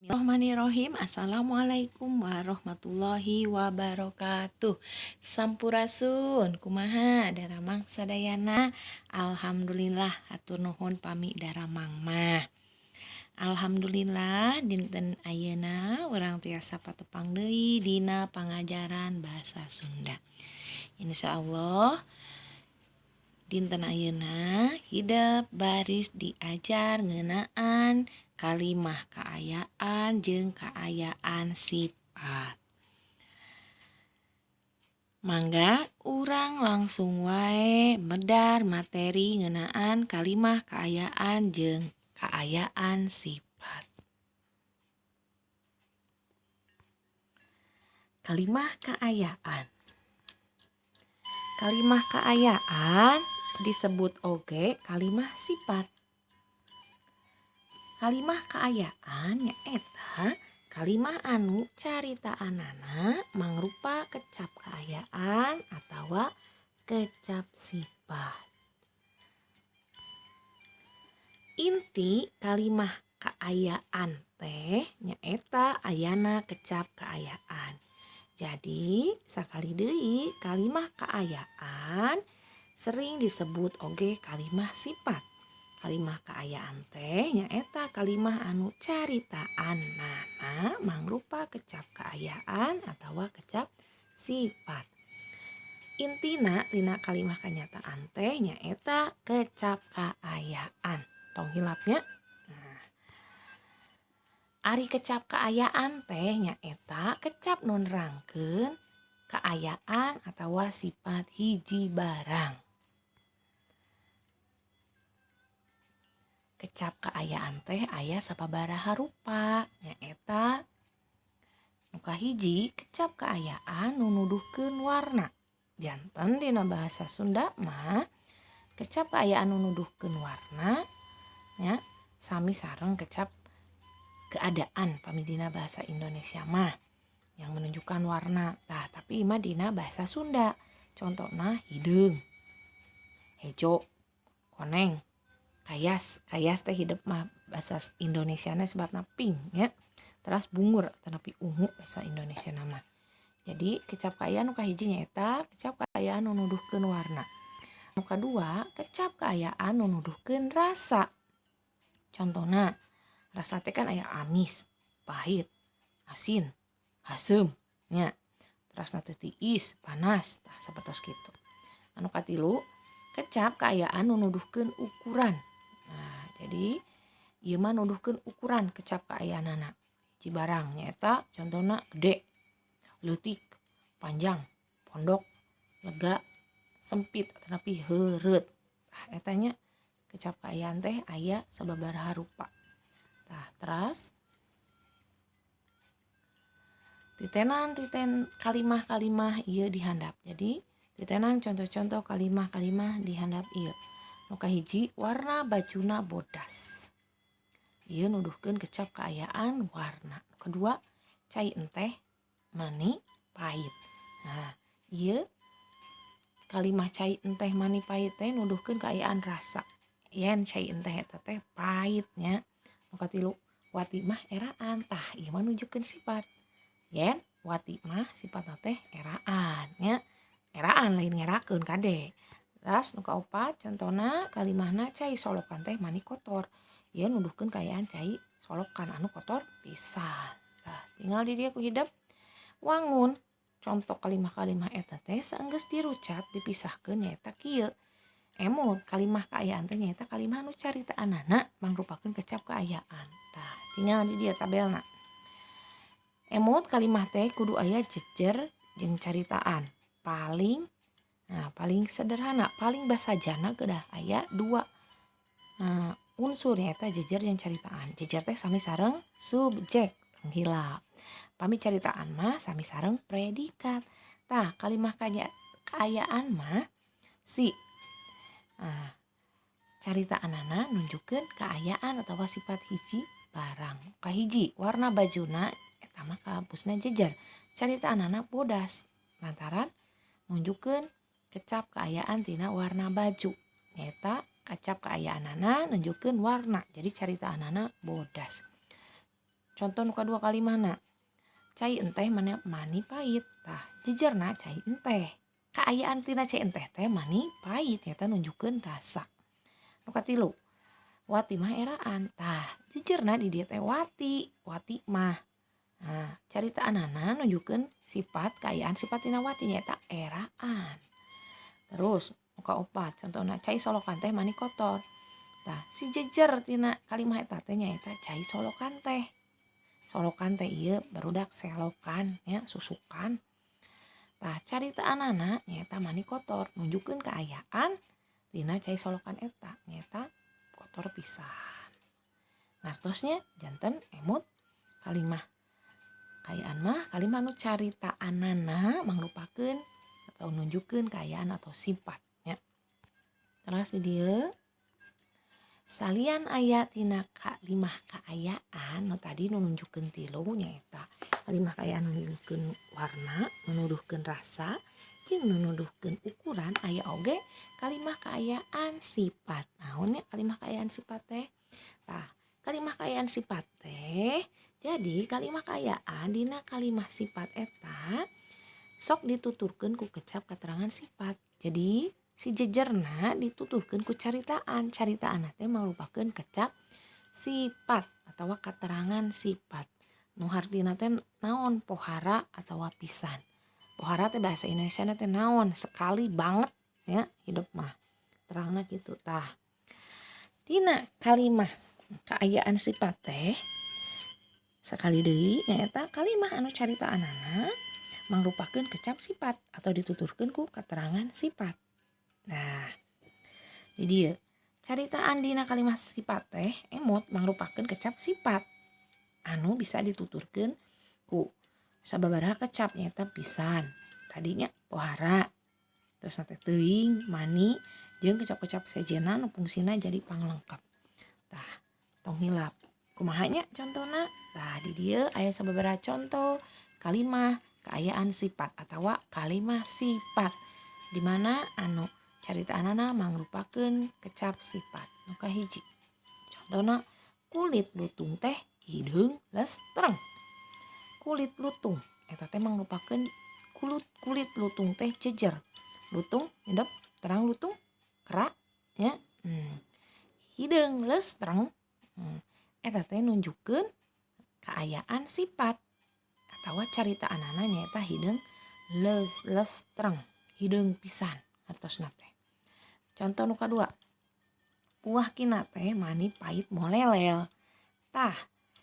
Bismillahirrahmanirrahim. Assalamualaikum warahmatullahi wabarakatuh. Sampurasun kumaha daramang sadayana. Alhamdulillah hatur nuhun pami daramang mah. Alhamdulillah dinten ayeuna urang tiasa patepang deui dina pangajaran bahasa Sunda. Insyaallah dinten ayeuna hidup baris diajar ngeunaan kalimah kaayaan jeung kaayaan sifat. Mangga urang langsung wae medar materi ngeunaan kalimah kaayaan jeung kaayaan sifat. Kalimah kaayaan. Kalimah kaayaan disebut oge kalimah sifat. Kalimah kaayaan nyaeta kalimah anu caritaanana mangrupa kecap kaayaan atawa kecap sifat. Inti kalimah kaayaan teh nyaeta ayana kecap kaayaan. Jadi sakali deui kalimah kaayaan sering disebut oge kalimah sifat. Kalimah kaayaan teh nyaeta kalimah anu caritaannana mangrupa kecap kaayaan atawa kecap sifat. Intina tina kalimah kanyataan teh nyaeta kecap kaayaan. Tong hilapnya. Ari kecap kaayaan teh nyaeta kecap nu nerangkeun kaayaan atawa sifat hiji barang. Kecap kaayaan teh aya sababaraha rupa nyaeta nu kahiji kecap kaayaan nu nuduhkeun warna. Janten dina bahasa Sunda mah kecap kaayaan nu nuduhkeun warna nya sami sareng kecap keadaan pami dina bahasa Indonesia mah yang menunjukkan warna. Tah tapi mah dina bahasa Sunda. Contohna hideung, hejo, koneng, kayas. Kayas teh hidup mah bahasa Indonesiana sebatna pink ya. Terus bungur tanapi ungu bahasa Indonesia nama. Jadi kecap kaayaan nu kahiji nyaeta kecap kaayaan nu nuduhkeun warna. Nu kadua kecap kaayaan nu nuduhkeun rasa. Contohna rasa teh kan aya amis, pahit, asin, asem nya. Terus teu tiis, panas, tah sapertos kitu. Anu katilu kecap kaayaan nu nuduhkeun ukuran. Nah, jadi ieu mah nuduhkeun ukuran kecap kaayaanana. Hiji barang nyaeta contohna gede, leutik, panjang, pondok, lega, sempit tapi heureut. Tah eta nya kecap kaayaan teh aya sababaraha rupa. Tah teras titenan kalimah-kalimah ieu dihandap. Jadi titenan contoh-contoh kalimah-kalimah dihandap ieu. Nu kahiji warna bajuna bodas. Ieu nuduhkeun kecap kaayaan warna. Nu kedua cai enteh mani pahit. Nah, ieu kalimah cai enteh mani pahit teh nuduhkeun kaayaan rasa. Yen cai enteh eta teh pahit nya. Nu katilu wati mah eraan. Tah ieu mah nunjukkeun sifat. Yen wati mah sifatna teh eraan nya. Eraan lain ngerakeun kade. Terus nu kaopat contohna kalimahna cai solokan teh mani kotor. Ieu nuduhkeun kaayaan cai solokan anu kotor pisan. Tah tinggal di dieu ku hideup wangun. Contoh kalimah-kalimah eta teh saenggeus dirucat dipisahkeun nyaeta kieu. Emut kalimah kaayaan teh nyaeta kalimah anu caritaanana mangrupakeun kecap kaayaan. Tah tinggal di dieu tabelna. Emut kalimah teh kudu aya jejer jeung caritaan. Paling sederhana, paling basajana kedah aya 2 unsur nyaeta jejer jeung caritaan. Jejer teh sami sareng subjek, hilap. Pami caritaan mah sami sareng predikat. Tah kalimah kaayaan mah si caritaanana nunjukkeun kaayaan atawa sifat hiji barang. Kahiji warna bajuna eta mah kampusna jejer. Caritaanana bodas lantaran nunjukkeun kecap kaayaan tina warna baju. Nyaeta kecap kaayaanana nunjukkeun warna. Jadi caritaanana bodas. contoh nu kadua kalimahna cai enteh mani pait. Tah jejerna cai enteh kaayaan tina cai enteh teh mani pait nyata nunjukkeun rasa. Nu katilu wati mah eraan. Tah jejerna di dieu teh wati mah. Nah, caritaanana nunjukkeun sifat kaayaan sifat tina wati nyata eraan. Terus nu kaopat contohna cai solokan teh mani kotor. Tah si jejer tina kalimah eta teh nyaeta cai solokan teh. Solokan teh ieu barudak selokan ya susukan. Tah caritaanana nyaeta mani kotor nunjukkeun kaayaan tina cai solokan eta nyaeta kotor pisan. Ngartosnya janten emut kalimah kaayaan mah kalimah nu caritaanana mangrupakeun atau nunjukkeun kaayaan atau sifatnya. Terus di dieu salian aya tina kalimah kaayaan nu tadi nu nunjukkeun tilu nyaeta kalimah kaayaan nu nunjukkeun warna, nu nuduhkeun rasa, jeung nu nuduhkeun ukuran, aya oge kalimah kaayaan sifat. Naon nya kalimah kaayaan sifat teh? Tah, kalimah kaayaan sifat teh jadi kalimah kaayaan dina kalimah sifat eta sok dituturkeun ku kecap keterangan sifat. Jadi si jejerna dituturkeun ku caritaan. Caritaanna teh mangrupakeun kecap sifat atawa keterangan sifat. Nu hartina teh naon? Pohara atawa pisan. Pohara teh bahasa Indonesia teh naon? Sekali banget ya hidup mah. Terangna kitu tah. Dina kalimah kaayaan sifat teh sekali deui nyaeta kalimah anu caritaanana mangrupakeun kecap sifat atau dituturkeun ku keterangan sifat. Nah, di dieu caritaan dina kalimah sifat teh emut mangrupakeun kecap sifat anu bisa dituturkeun ku sababaraha kecap nyaeta pisan. Tadinya pohara, terus nanti teuing, mani, jeung kecap-kecap sejenna nu fungsina jadi panglengkap. Tah, tong hilap. Kumaha nya contona? Tah, di dieu aya sababaraha contoh kalimah kaayaan sifat atawa kalimah sifat di mana anu caritaanana mangrupakeun kecap sifat. Nu kahiji contona kulit lutung teh hideung lestreng. Kulit lutung eta teh mangrupakeun kulit lutung teh jejer. Lutung hidup terang lutung kera nya. Hideung lestreng eta teh nunjukkeun kaayaan sifat atawa caritaanana nyaeta hideung lestreng, hideung pisan hartosna teh. Contoh nu kadua buah kina teh mani pait molelel. Tah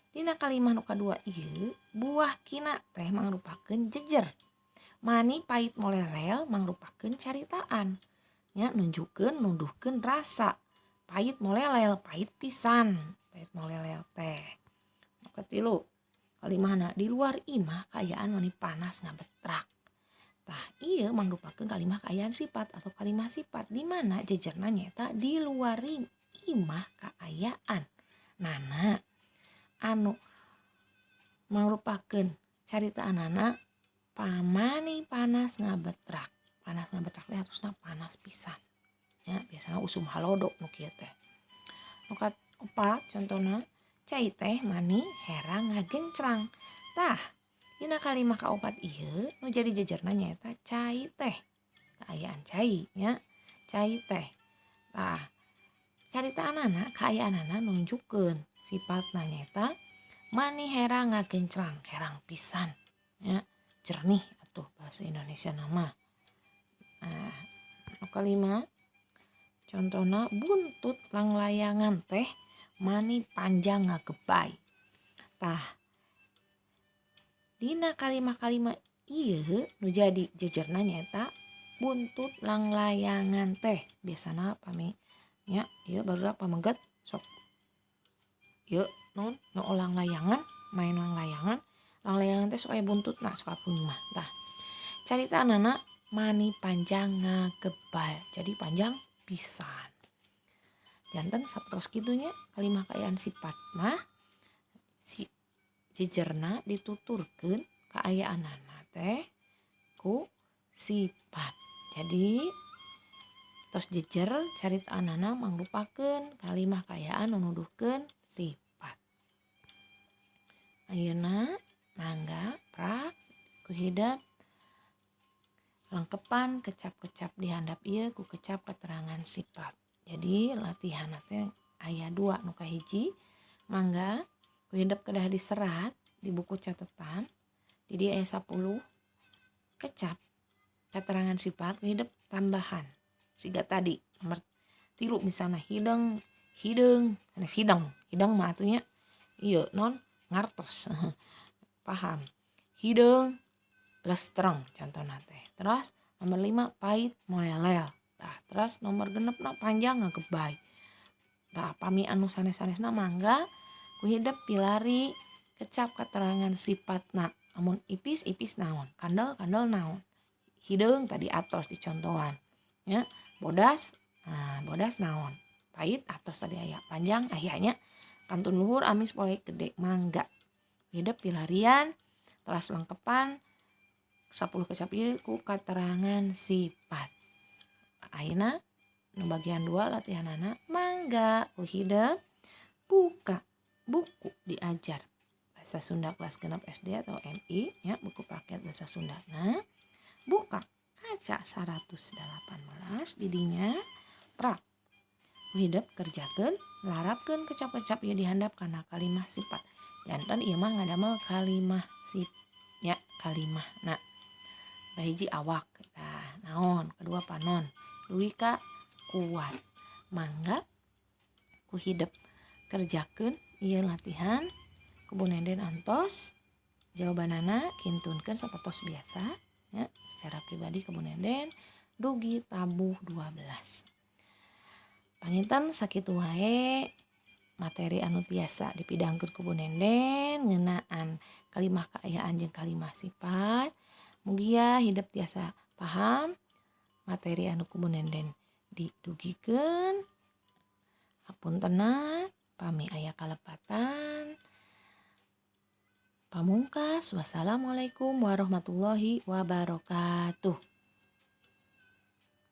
dina kalimah nu kadua ieu buah kina teh mangrupakeun jejer. Mani pait molelel mangrupakeun caritaan nya nunjukkeun nuduhkeun rasa. Pait molelel pait pisan, pait molelel teh. Nu katilu kalimahna di luar imah kaayaan mani panas ngabetrak. Tah ieu mangrupakeun kalimah kaayaan sifat atau kalimah sifat di mana jejerna nyaeta di luar imah kaayaan. Nana anu mangrupakeun caritaanana pamani panas ngabetrak. Panas ngabetrak teh harusna panas pisan. Ya, biasana usum halodo nu kieu teh. Nu kaopat contona cai teh mani herang ngagencrang. Tah, dina kalimah kaopat ieu nu jadi jejerna nyaeta cai teh. Kaayaan cai nya, cai teh. Tah, caritaanana kaayaanana nunjukkeun sifatna nyaeta mani herang ngagencrang, herang pisan. Ya, jernih atuh bahasa Indonesia nama. Nah, nu kalima contona buntut langlayangan teh mani panjang ngagebay. Tah, dina kalimah-kalimah ieu nu jadi jejerna nyaeta buntut langlayangan teh. Biasana pami nya ieu barudak pameget sok ieu naon nu langlayangan, main langlayangan. Langlayangan teh sok aya buntutna sok apeung mah. Tah, caritaanana mani panjang ngagebay. Jadi panjang pisan. Janten sapertos kitunya kalimah kaayaan sifat mah si jejerna dituturkeun kaayaanana teh ku sifat. Jadi tos jejer caritaanana mangrupakeun kalimah kaayaan nu nuduhkeun sifat. ayeuna mangga prak ku hidep lengkepan kecap-kecap di handap ieu ku kecap keterangan sifat. Jadi latihan teh aya 2 nu kahiji mangga ku hidep kedah diserat di buku catatan di dia aya 10 kecap keterangan sifat ku hidep tambahan siga tadi nomor 3 misalnya hideng hanes hideng mah atunya ieu non ngartos paham hideng lestreng contohna teh. Terus nomor 5 pait molelel. Tah terus nomor 6 panjang ngagebay. Tah pami anu sanes-sanesna mangga ku hidep pilari kecap keterangan sifatna. Amun ipis naon, kandel naon. Hideung tadi atos dicontohan. Ya, bodas naon. Pait atos tadi aya, panjang ayanya. Kantun luhur amis poe gede mangga. Hidep pilarian teras lengkepan 10 kecap ieu ku keterangan sifat. Ayeuna nu bagian 2 latihanana mangga ku hidep buka buku diajar bahasa Sunda kelas genep SD atau MI ya buku paket bahasa Sunda. Nah, buka kaca 118 didinya prak ku hidep kerjakeun larapkeun kecap-kecap ieu dihandap kana kalimah sifat. Janten ieu mah ngadamel kalimah ya kalimah. Nah, bahiji awak tah naon, kedua panon, duika kuat. Mangga ku hidep kerjakeun ieu latihan kubunenden antos jawabanana kintunkeun sapertos biasa ya secara pribadi kubunenden dugi tabuh 12. Panginten sakitu wae materi anu tiasa dipidangkeun kubunenden ngeunaan kalimah kaayaan jeung kalimah sifat. Mugia hidup tiasa paham materi anu kubunenden didugikeun. Hapuntenna pami aya kalepatan. Pamungkas wassalamualaikum warahmatullahi wabarakatuh.